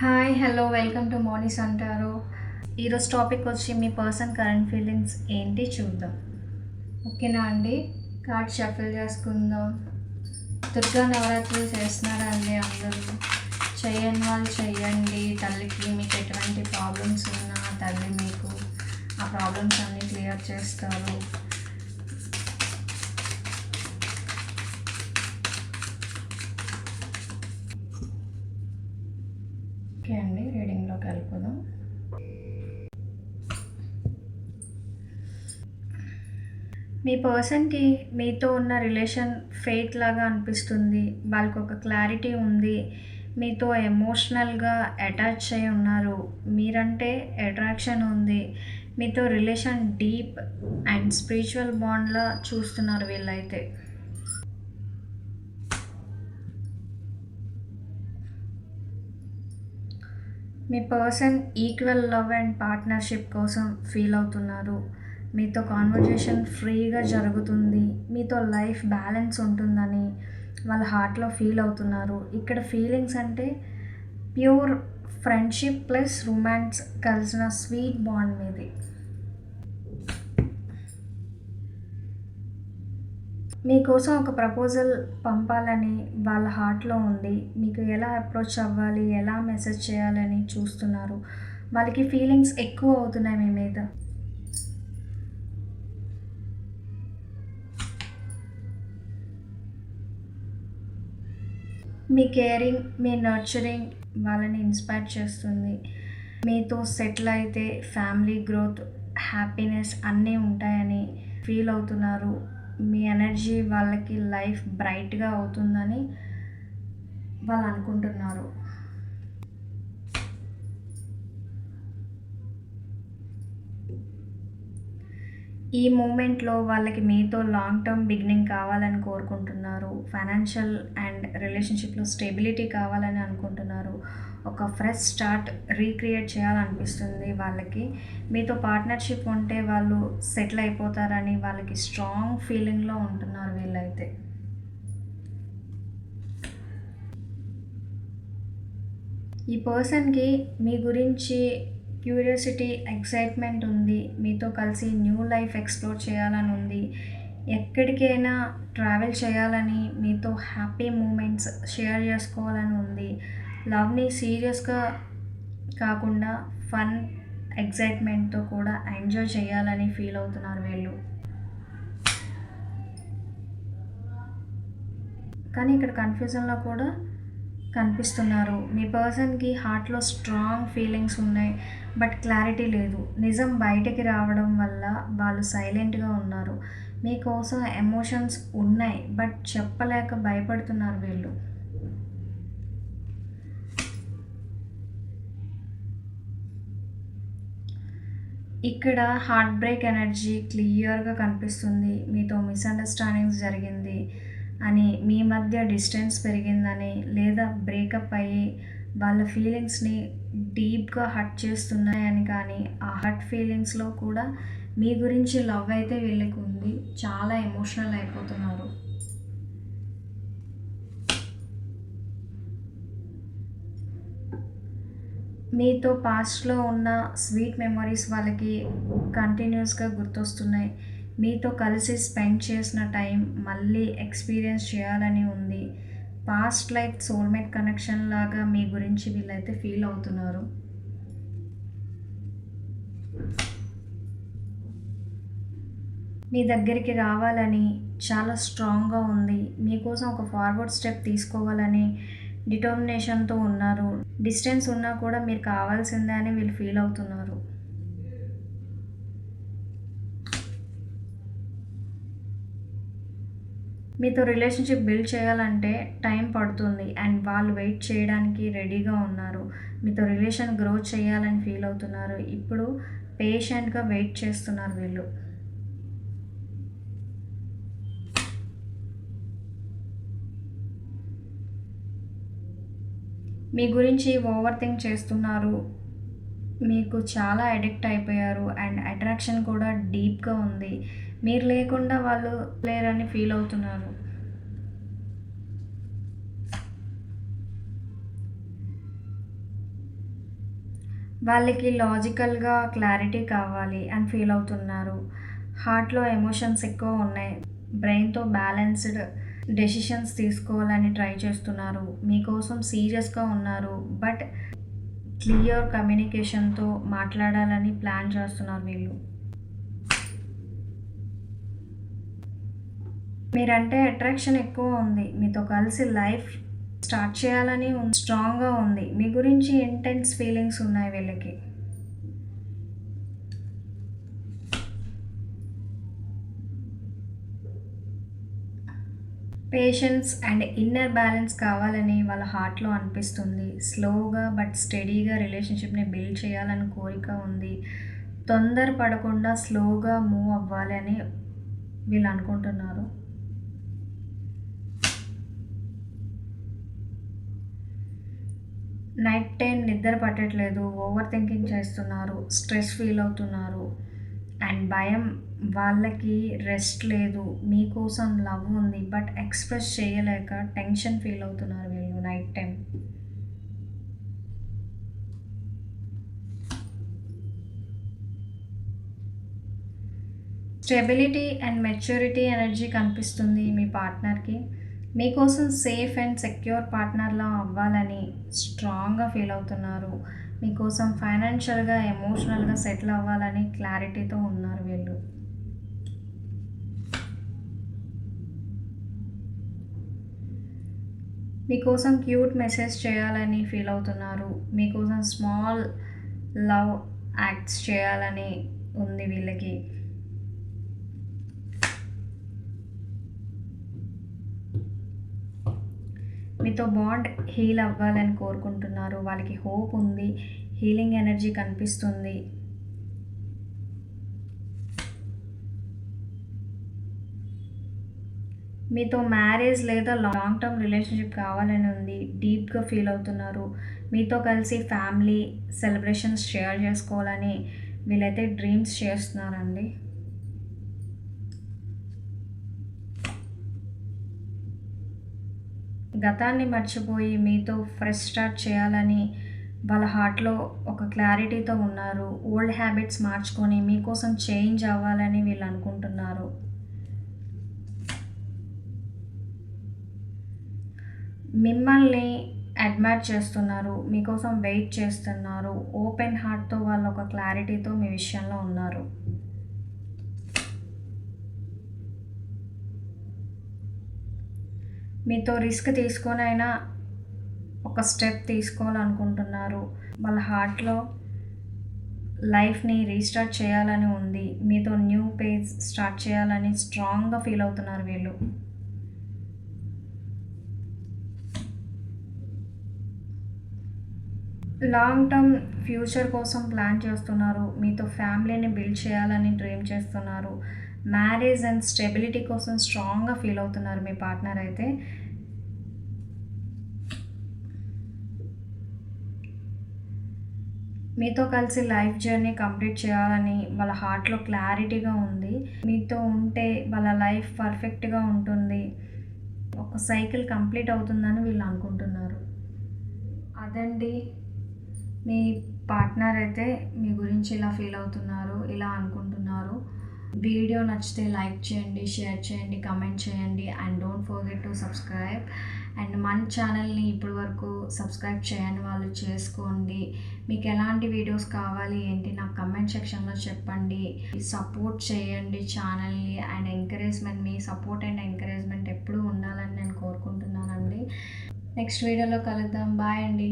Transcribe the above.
Hi hello welcome to మోనిస్ అంటారు. ఈరోజు topic వచ్చి మీ పర్సన్ కరెంట్ ఫీలింగ్స్ ఏంటి చూద్దాం. ఓకేనా అండి? కార్డ్ షఫిల్ చేసుకుందాం. దుర్గా నవరాత్రులు చేస్తున్నారా అండి అందరూ? చెయ్యని వాళ్ళు చెయ్యండి. తల్లికి మీకు ఎటువంటి ప్రాబ్లమ్స్ ఉన్నా తల్లి మీకు ఆ ప్రాబ్లమ్స్ అన్నీ క్లియర్ చేస్తారు. ఓకే అండి, రీడింగ్లోకి వెళ్ళిపోదాం. మీ పర్సన్కి మీతో ఉన్న రిలేషన్ ఫెయిత్ లాగా అనిపిస్తుంది. వాళ్ళకి ఒక క్లారిటీ ఉంది. మీతో ఎమోషనల్గా అటాచ్ అయి ఉన్నారు. మీరంటే అట్రాక్షన్ ఉంది. మీతో రిలేషన్ డీప్ అండ్ స్పిరిచువల్ బాండ్లా చూస్తున్నారు వీళ్ళైతే. మీ person equal love and partnership కోసం ఫీల్ అవుతున్నారు. మీతో కాన్వర్జేషన్ ఫ్రీగా జరుగుతుంది. మీతో లైఫ్ బ్యాలెన్స్ ఉంటుందని వాళ్ళ హార్ట్లో ఫీల్ అవుతున్నారు. ఇక్కడ ఫీలింగ్స్ అంటే ప్యూర్ ఫ్రెండ్షిప్ ప్లస్ రొమాన్స్ కలిసిన స్వీట్ బాండ్ మీది. మీకోసం ఒక ప్రపోజల్ పంపాలని వాళ్ళ హార్ట్లో ఉంది. మీకు ఎలా అప్రోచ్ అవ్వాలి, ఎలా మెసేజ్ చేయాలని చూస్తున్నారు. వాళ్ళకి ఫీలింగ్స్ ఎక్కువ అవుతున్నాయి మీ మీద. మీ కేరింగ్, మీ నర్చరింగ్ వాళ్ళని ఇన్స్పైర్ చేస్తుంది. మీతో సెటిల్ అయితే ఫ్యామిలీ గ్రోత్, హ్యాపీనెస్ అన్నీ ఉంటాయని ఫీల్ అవుతున్నారు. మీ ఎనర్జీ వాళ్ళకి లైఫ్ బ్రైట్గా అవుతుందని వాళ్ళు అనుకుంటున్నారు. ఈ మూమెంట్లో వాళ్ళకి మీతో లాంగ్ టర్మ్ బిగినింగ్ కావాలని కోరుకుంటున్నారు. ఫైనాన్షియల్ అండ్ రిలేషన్షిప్లో స్టెబిలిటీ కావాలని అనుకుంటున్నారు. ఒక ఫ్రెష్ స్టార్ట్ రీక్రియేట్ చేయాలనిపిస్తుంది వాళ్ళకి. మీతో పార్ట్నర్షిప్ ఉంటే వాళ్ళు సెటిల్ అయిపోతారని వాళ్ళకి స్ట్రాంగ్ ఫీలింగ్లో ఉంటున్నారు వీళ్ళైతే. ఈ పర్సన్కి మీ గురించి క్యూరియాసిటీ, ఎక్సైట్మెంట్ ఉంది. మీతో కలిసి న్యూ లైఫ్ ఎక్స్ప్లోర్ చేయాలని ఉంది. ఎక్కడికైనా ట్రావెల్ చేయాలని, మీతో హ్యాపీ మూమెంట్స్ షేర్ చేసుకోవాలని ఉంది. లవ్ని సీరియస్గా కాకుండా ఫన్, ఎక్సైట్మెంట్తో కూడా ఎంజాయ్ చేయాలని ఫీల్ అవుతున్నారు వీళ్ళు. కానీ ఇక్కడ కన్ఫ్యూజన్లో కూడా కనిపిస్తున్నారు. మీ పర్సన్కి హార్ట్లో స్ట్రాంగ్ ఫీలింగ్స్ ఉన్నాయి, బట్ క్లారిటీ లేదు. నిజం బయటికి రావడం వల్ల వాళ్ళు సైలెంట్గా ఉన్నారు. మీకోసం ఎమోషన్స్ ఉన్నాయి, బట్ చెప్పలేక భయపడుతున్నారు వీళ్ళు. ఇక్కడ హార్ట్ బ్రేక్ ఎనర్జీ క్లియర్గా కనిపిస్తుంది. మీతో మిస్అండర్స్టాండింగ్స్ జరిగింది అని, మీ మధ్య డిస్టెన్స్ పెరిగిందని, లేదా బ్రేకప్ అయ్యి వాళ్ళ ఫీలింగ్స్ని డీప్గా హర్ట్ చేస్తున్నాయని. కానీ ఆ హర్ట్ ఫీలింగ్స్లో కూడా మీ గురించి లవ్ అయితే వీళ్ళకి ఉంది. చాలా ఎమోషనల్ అయిపోతున్నారు. మీతో పాస్ట్లో ఉన్న స్వీట్ మెమరీస్ వాళ్ళకి కంటిన్యూస్గా గుర్తొస్తున్నాయి. మీతో కలిసి స్పెండ్ చేసిన టైం మళ్ళీ ఎక్స్పీరియన్స్ చేయాలని ఉంది. పాస్ట్ లైఫ్ సోల్మేట్ కనెక్షన్ లాగా మీ గురించి వీళ్ళైతే ఫీల్ అవుతున్నారు. మీ దగ్గరికి రావాలని చాలా స్ట్రాంగ్గా ఉంది. మీకోసం ఒక ఫార్వర్డ్ స్టెప్ తీసుకోవాలని డిటర్మినేషన్తో ఉన్నారు. డిస్టెన్స్ ఉన్నా కూడా మీరు కావాల్సిందే అని వీళ్ళు ఫీల్ అవుతున్నారు. మీతో రిలేషన్షిప్ బిల్డ్ చేయాలంటే టైం పడుతుంది అండ్ వాళ్ళు వెయిట్ చేయడానికి రెడీగా ఉన్నారు. మీతో రిలేషన్ గ్రో చేయాలని ఫీల్ అవుతున్నారు. ఇప్పుడు పేషెంట్గా వెయిట్ చేస్తున్నారు వీళ్ళు. మీ గురించి ఓవర్ థింక్ చేస్తున్నారు. మీకు చాలా అడిక్ట్ అయిపోయారు అండ్ అట్రాక్షన్ కూడా డీప్గా ఉంది. మీరు లేకుండా వాళ్ళు లేరని ఫీల్ అవుతున్నారు. వాళ్ళకి లాజికల్గా క్లారిటీ కావాలి అని ఫీల్ అవుతున్నారు. హార్ట్‌లో ఎమోషన్స్ ఎక్కువ ఉన్నాయి. బ్రెయిన్‌తో బ్యాలెన్స్‌డ్ డెసిషన్స్ తీసుకోవాలని ట్రై చేస్తున్నారు. మీకోసం సీరియస్‌గా ఉన్నారు. బట్ క్లియర్ కమ్యూనికేషన్‌తో మాట్లాడాలని ప్లాన్ చేస్తున్నారు వీళ్ళు. మీరంటే అట్రాక్షన్ ఎక్కువ ఉంది. మీతో కలిసి లైఫ్ స్టార్ట్ చేయాలని స్ట్రాంగ్‌గా ఉంది. మీ గురించి ఇంటెన్స్ ఫీలింగ్స్ ఉన్నాయి వీళ్ళకి. పేషెన్స్ అండ్ ఇన్నర్ బ్యాలెన్స్ కావాలని వాళ్ళ హార్ట్‌లో అనిపిస్తుంది. స్లోగా బట్ స్టెడీగా రిలేషన్‌షిప్‌ని బిల్డ్ చేయాలని కోరిక ఉంది. తొందర పడకుండా స్లోగా మూవ్ అవ్వాలి అని వీళ్ళు అనుకుంటున్నారు. నైట్ టైం నిద్ర పట్టట్లేదు. ఓవర్ థింకింగ్ చేస్తున్నారు. స్ట్రెస్ ఫీల్ అవుతున్నారు. అండ్ భయం, వాళ్ళకి రెస్ట్ లేదు. మీకోసం లవ్ ఉంది. బట్ ఎక్స్‌ప్రెస్ చేయలేక టెన్షన్ ఫీల్ అవుతున్నారు వీళ్ళు night time. Stability and maturity energy కనిపిస్తుంది మీ పార్ట్నర్‌కి. మీకోసం సేఫ్ అండ్ సెక్యూర్ పార్ట్నర్‌లా అవ్వాలని స్ట్రాంగ్‌గా ఫీల్ అవుతున్నారు. మీకోసం ఫైనాన్షియల్‌గా, ఎమోషనల్‌గా సెటిల్ అవ్వాలని క్లారిటీతో ఉన్నారు వీళ్ళు. మీకోసం క్యూట్ మెసేజ్ చేయాలని ఫీల్ అవుతున్నారు. మీకోసం స్మాల్ లవ్ యాక్ట్స్ చేయాలని ఉంది వీళ్ళకి. మీతో బాండ్ హీల్ అవ్వాలని కోరుకుంటున్నారు. వాళ్ళకి హోప్ ఉంది. హీలింగ్ ఎనర్జీ కనిపిస్తుంది. మీతో మ్యారేజ్ లేదా లాంగ్ టర్మ్ రిలేషన్షిప్ కావాలని ఉంది. డీప్‌గా ఫీల్ అవుతున్నారు. మీతో కలిసి ఫ్యామిలీ సెలబ్రేషన్స్ షేర్ చేసుకోవాలని వీళ్ళైతే డ్రీమ్స్ చేస్తున్నారండి. గతాన్ని మర్చిపోయి మీతో ఫ్రెష్ స్టార్ట్ చేయాలని వాళ్ళ హార్ట్‌లో ఒక క్లారిటీతో ఉన్నారు. ఓల్డ్ హ్యాబిట్స్ మార్చుకొని మీకోసం చేంజ్ అవ్వాలని వీళ్ళు అనుకుంటున్నారు. మిమ్మల్ని అడ్మైర్ చేస్తున్నారు. మీకోసం వెయిట్ చేస్తున్నారు. ఓపెన్ హార్ట్‌తో వాళ్ళు ఒక క్లారిటీతో మీ విషయంలో ఉన్నారు. మీతో రిస్క్ తీసుకొనైనా ఒక స్టెప్ తీసుకోవాలనుకుంటున్నారు. వాళ్ళ హార్ట్‌లో లైఫ్‌ని రీస్టార్ట్ చేయాలని ఉంది. మీతో న్యూ పేజ్ స్టార్ట్ చేయాలని స్ట్రాంగ్‌గా ఫీల్ అవుతున్నారు వీళ్ళు. లాంగ్ టర్మ్ ఫ్యూచర్ కోసం ప్లాన్ చేస్తున్నారు. మీతో ఫ్యామిలీని బిల్డ్ చేయాలని డ్రీమ్ చేస్తున్నారు. మ్యారేజ్ అండ్ స్టెబిలిటీ కోసం స్ట్రాంగ్‌గా ఫీల్ అవుతున్నారు మీ పార్ట్నర్ అయితే. మీతో కలిసి లైఫ్ జర్నీ కంప్లీట్ చేయాలని వాళ్ళ హార్ట్‌లో క్లారిటీగా ఉంది. మీతో ఉంటే వాళ్ళ లైఫ్ పర్ఫెక్ట్‌గా ఉంటుంది. ఒక సైకిల్ కంప్లీట్ అవుతుందని వీళ్ళు అనుకుంటున్నారు. అదండి. మీ పార్ట్నర్ అయితే మీ గురించి ఇలా ఫీల్ అవుతున్నారు. ఇలా అనుకుంటున్నారు. వీడియో నచ్చితే లైక్ చేయండి, షేర్ చేయండి, కమెంట్ చేయండి and don't forget to subscribe. And మన ఛానల్ని ఇప్పటి వరకు సబ్స్క్రైబ్ చేయని వాళ్ళు చేసుకోండి. మీకు ఎలాంటి వీడియోస్ కావాలి ఏంటి నాకు కమెంట్ సెక్షన్లో చెప్పండి. సపోర్ట్ చేయండి ఛానల్ని and encouragement, me support and encouragement ఎప్పుడూ ఉండాలని నేను కోరుకుంటున్నానండి. నెక్స్ట్ వీడియోలో కలుద్దాం. బాయ్ అండి.